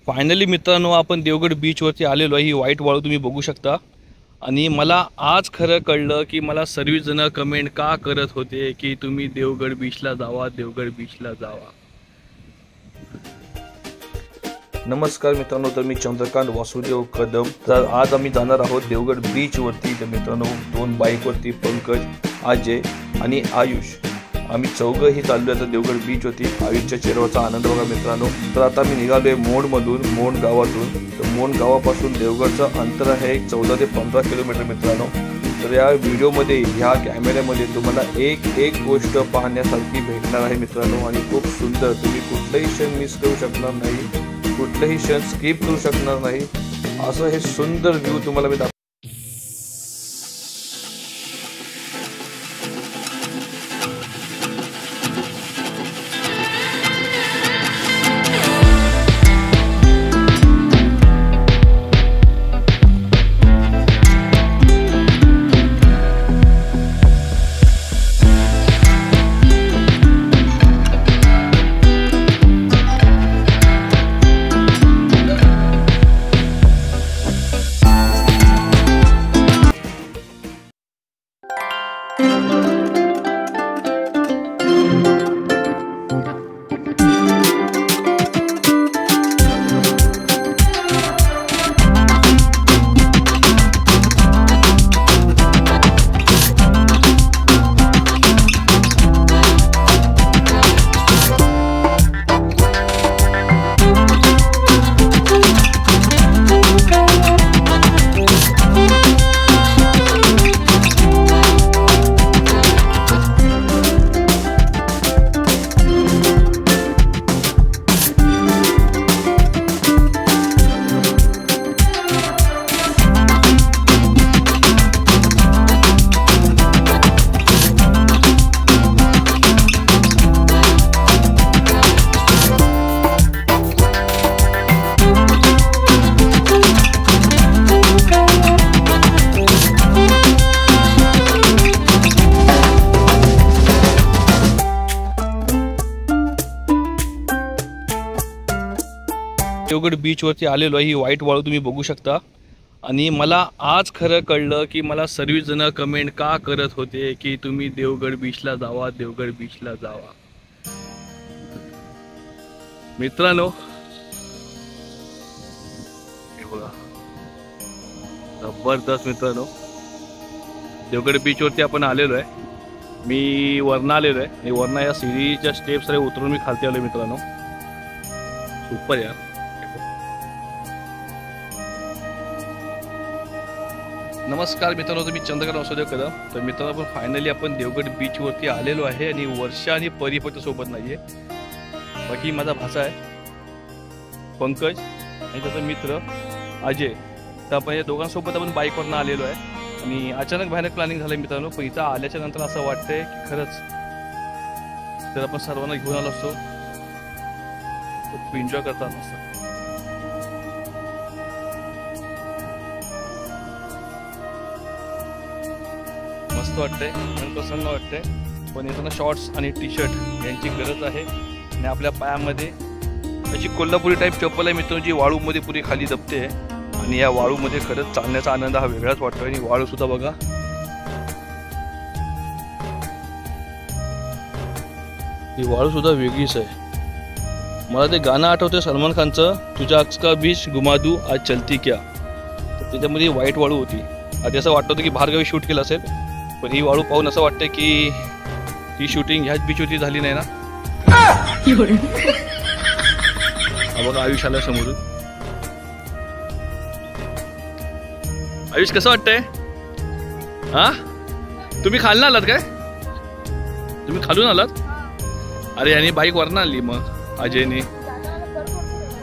Finally मित्रांनो आपण देवगड बीचवरती आलेलो आहे। ही व्हाईट वाळू तुम्ही बघू शकता। आणि मला आज खरं कळलं की मला सर्व जण कमेंट का करत होते की तुम्ही देवगड बीचला जावा, देवगड बीचला जावा। नमस्कार मित्रांनो, तर मी चंद्रकांत वासुदेव कदम। तर आज आम्ही जाणार आहोत देवगड बीच वरती। तर मित्रांनो दोन बाईक वरती पंकज, अजय आणि आयुष, आम्ही चौघही चाललो आहे देवगड बीच वरती। आयुषच्या चेहऱ्यावरचा आनंद बघा मित्रांनो। तर आता मी निघालोय मोंडमधून, मोंड गावातून। तर मोंड गावापासून देवगडचं अंतर आहे 14 ते 15 किलोमीटर मित्रांनो। तर या व्हिडिओमध्ये ह्या कॅमेऱ्यामध्ये तुम्हाला एक गोष्ट पाहण्यासारखी भेटणार आहे मित्रांनो, आणि खूप सुंदर। तुम्ही कुठलाही क्षण मिस करू शकणार नाही, कुठलाही क्षण स्किप करू शकणार नाही, असं हे सुंदर व्ह्यू तुम्हाला मी देवगड बीचवरती आलेलो आहे। ही व्हाईट वाळू तुम्ही बघू शकता। आणि मला आज खरं कळलं की मला सर्व जण कमेंट का करत होते की तुम्ही देवगड बीचला जावा, देवगड बीचला जावा। मित्रांनो हे बघा, जबरदस्त मित्रांनो, देवगड बीचवरती आपण आलेलो आहे। मी वरना आलेलो आहे आणि वरना या सीडीच्या स्टेप्स रे उतरून मी खालती आलो मित्रांनो। सुपर यार। नमस्कार मित्रांनो, मी चंद्रकांत वासुदेव कदम। तर मित्रांनो आपण फायनली आपण देवगड बीचवरती आलेलो आहे आणि वर्षा आणि परी फक्त सोबत नाहीये, बाकी माझा भाचा आहे पंकज आणि त्याचा मित्र अजय। तर आपण या दोघांसोबत आपण बाईकवरनं आलेलो आहे आणि अचानक भयानक प्लॅनिंग झालं मित्रांनो। पण इथं आल्याच्या नंतर असं वाटतंय की खरंच जर आपण सर्वांना घेऊन आलो असतो खूप एन्जॉय करता असतं। मस्त वाटतंय, मन प्रसन्न वाटतंय। पण येताना शॉर्ट्स आणि टी शर्ट यांची गरज आहे आणि आपल्या पायामध्ये अशी कोल्हापुरी टाईप चप्पल आहे मित्रांनो, जी वाळूमध्ये पुरी खाली दबते आहे। आणि या वाळूमध्ये खरंच चालण्याचा आनंद हा वेगळाच वाटतो। आणि वाळू सुद्धा बघा, ही वाळू सुद्धा वेगळीच आहे। मला ते गाणं आठवतं सलमान खानचं, तुझ्या अक्स का बीच घुमा दूं आज चलती क्या। तर त्याच्यामध्ये व्हाईट वाळू होती। आधी असं वाटत होतं की बाहेरगावी शूट केलं असेल, पण ही वाळू पाहून असं वाटतंय की ही शूटिंग ह्याच बीचवरती झाली नाही ना। हा बघा आयुष आला समोरून। आयुष कसं वाटतंय? हा तुम्ही खालून आलात काय? तुम्ही खालून आलात? अरे याने बाईक वरनं आणली मग अजयने।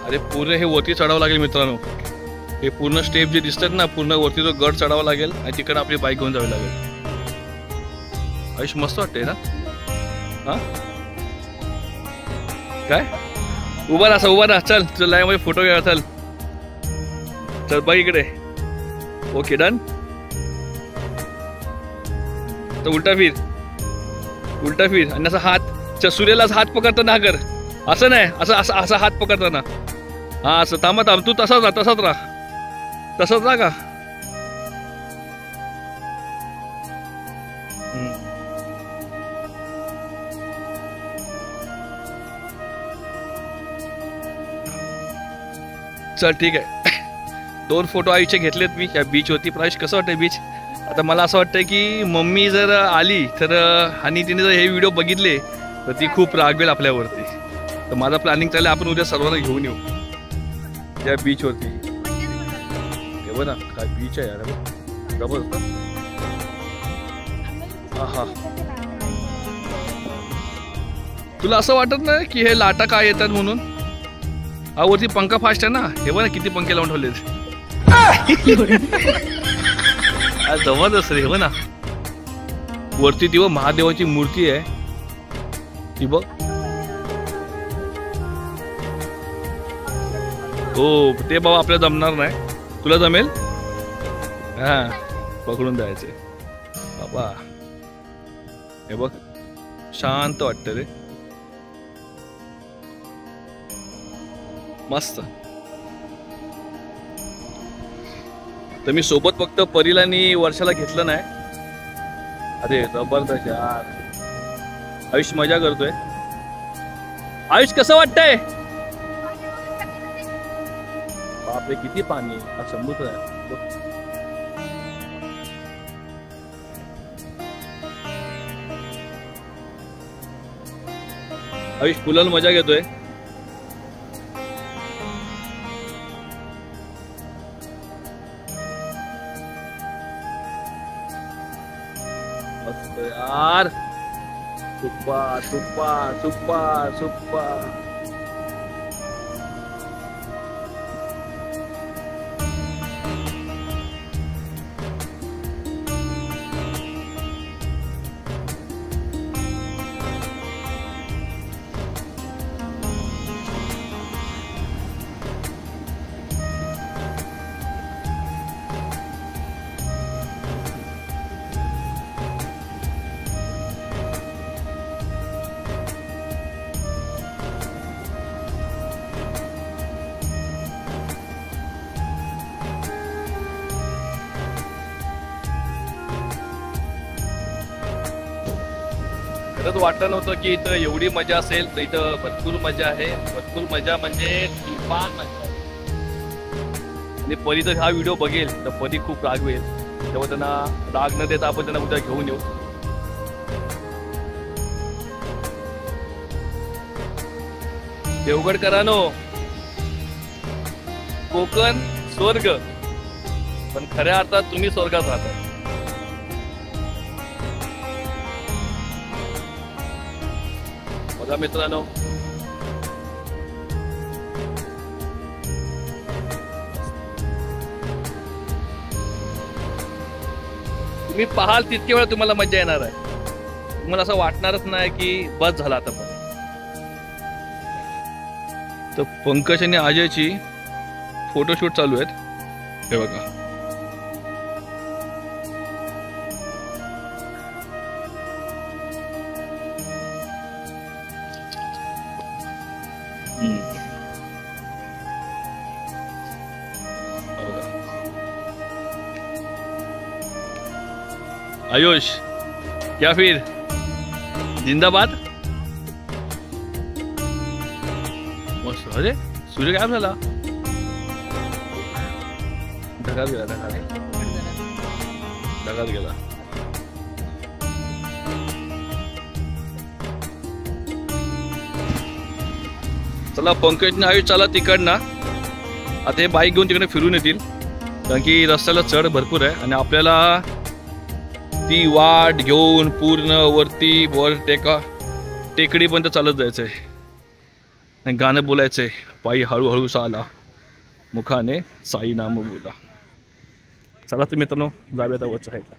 अरे पूर्ण हे वरती चढावं लागेल मित्रांनो। हे पूर्ण स्टेप जे दिसतात ना, पूर्ण वरती तो गड चढावा लागेल आणि तिकडे आपली बाईक घेऊन जावी लागेल। आयुष मस्त वाटतंय ना? हा काय उभा राहा, चल चल लाईव्ह फोटो घ्या, चल चल बाई इकडे। Okay done. तर उलटा फिर आणि असा हात सूर्याला हात पकडताना कर, असं नाही, असं असं असं हात पकडताना हा असं थांबा थांब, तू तसाच तसाच राहा का. चल ठीक आहे. 2 फोटो आईचे घेतलेत मी या बीच वरती. प्रायश कसं वाटतंय बीच? आता मला असं वाटतंय की मम्मी जर आली तर आणि तिने जर हे व्हिडिओ बघितले तर ती खूप रागवेल आपल्यावरती. तर माझा प्लॅनिंग चाललंय आपण उद्या सर्वांना घेऊन येऊ त्या बीच वरती. हे बघ ना काय बीच आहे यार, जबरदस्त. हा तुला असं वाटत नाही की हे लाटा काय येतात म्हणून? हा वरती पंखा फास्ट आहे ना, हे बघ ना किती पंखे लावून ठेवले. जबरदस्त रे. हे बघ ना वरती ती महादेवाची मूर्ती आहे ती बघ. हो ते बाबा आपल्याला जमणार नाही, तुला जमेल? हा पकडून जायचे बाबा. हे बघ शांत वाटत रे, मस्त. तर मी सोबत फक्त परीला आणि वर्षाला घेतलं नाही. अरे जबरदस्त यार, आयुष मजा करतोय. आयुष कसं वाटतंय? बापरे किती पाणी, हा समुद्र आहे. आयुष फुलाला मजा घेतोय. यार सुपर सुपर सुपर सुपर. खरंच वाटलं नव्हतं की इथं एवढी मजा असेल. तर इथं भरपूर मजा आहे, भरपूर मजा म्हणजे तुफान मजा. आणि परी जर हा व्हिडिओ बघेल तर परी खूप रागवेल, तेव्हा त्यांना राग न देता आपण त्यांना उद्या घेऊन येऊ. देवगडकरांनो, कोकण स्वर्ग, पण खऱ्या अर्थात तुम्ही स्वर्गात राहता. बघा मित्रांनो, तुम्ही पाहाल तितके वेळा तुम्हाला मजा येणार आहे. तुम्हाला असं वाटणारच नाही की बस झाला आता. पण तर पंकज आणि अजयची फोटोशूट चालू आहेत. हे बघा आयुष क्या फिर जिंदाबाद. मस्त. अरे सूर्य गायब झाला, ढगात गेला, ढगात गेला. चला पंकजने आयुष चला तिकडनं. आता हे बाईक घेऊन तिकडे फिरून येतील, कारण की रस्त्याला चढ भरपूर आहे आणि आपल्याला ती वाट घेऊन पूर्ण वरती वर टेकडीपर्यंत चालत जायचंय. आणि गाणं बोलायचंय, पायी हळूहळू साला मुखाने साई नाम बोला. चला तर मित्रांनो जाऊया आता वरच्या साईडला.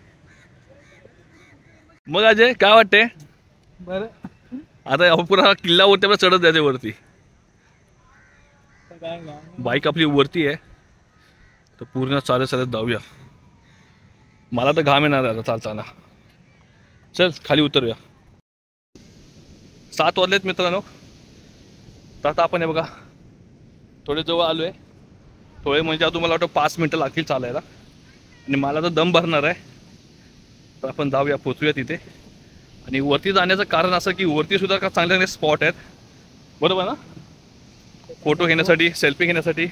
मग अजय काय वाटते? बरं आता आपण पुन्हा किल्ला वरती चढत जायचंय वरती. बाईक आपली वरती आहे तर पूर्ण चालत चालत जाऊया. मला तर घाम येणार आहे चालताना. चल खाली उतरूया. 7 वाजलेत मित्रांनो. तर आता आपण हे बघा थोडे जवळ आलो आहे. थोडे म्हणजे आता तुम्हाला वाटतं 5 मिनटं लागतील चालायला आणि मला तर दम भरणार आहे. तर आपण जाऊया, पोचूया तिथे. आणि वरती जाण्याचं कारण असं की वरती सुद्धा का चांगले चांगले स्पॉट आहेत, बरोबर ना, फोटो घेण्यासाठी, सेल्फी घेण्यासाठी.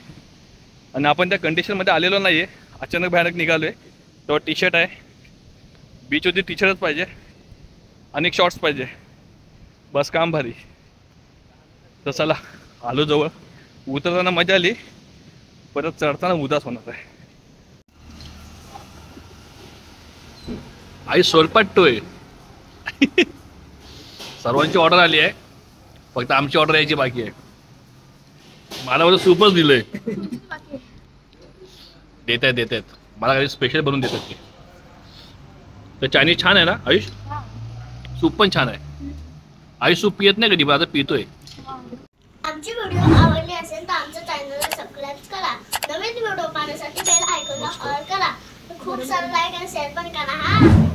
आणि आपण त्या कंडिशनमध्ये आलेलो नाही आहे, अचानक भयानक निघालो आहे. तेव्हा टी शर्ट आहे, बीचवरती टी शर्टच पाहिजे आणि शॉर्ट्स पाहिजे, बस काम भारी. तर चला आलो जवळ. उतरताना मजा आली, परत चढताना उदास होणार आहे. आई सोलपाटतोय. सर्वांची ऑर्डर आली आहे, फक्त आमची ऑर्डर यायची बाकी आहे. मला वाटतं सूपच दिलंय. देत आहेत मला काही स्पेशल बनवून देतात ते. तर चायनीज छान आहे ना आयुष? सूप पण छान आहे. आयुष सूप पियत नाही कधी, पण आता पितोय. आमची व्हिडिओ आवडली असेल तर आमच्या चॅनलला सबस्क्राईब करा. नवीन व्हिडिओ पाहण्यासाठी बेल आयकॉनला ऑल करा. खूप सारं लाईक आणि शेअर पण करा हा.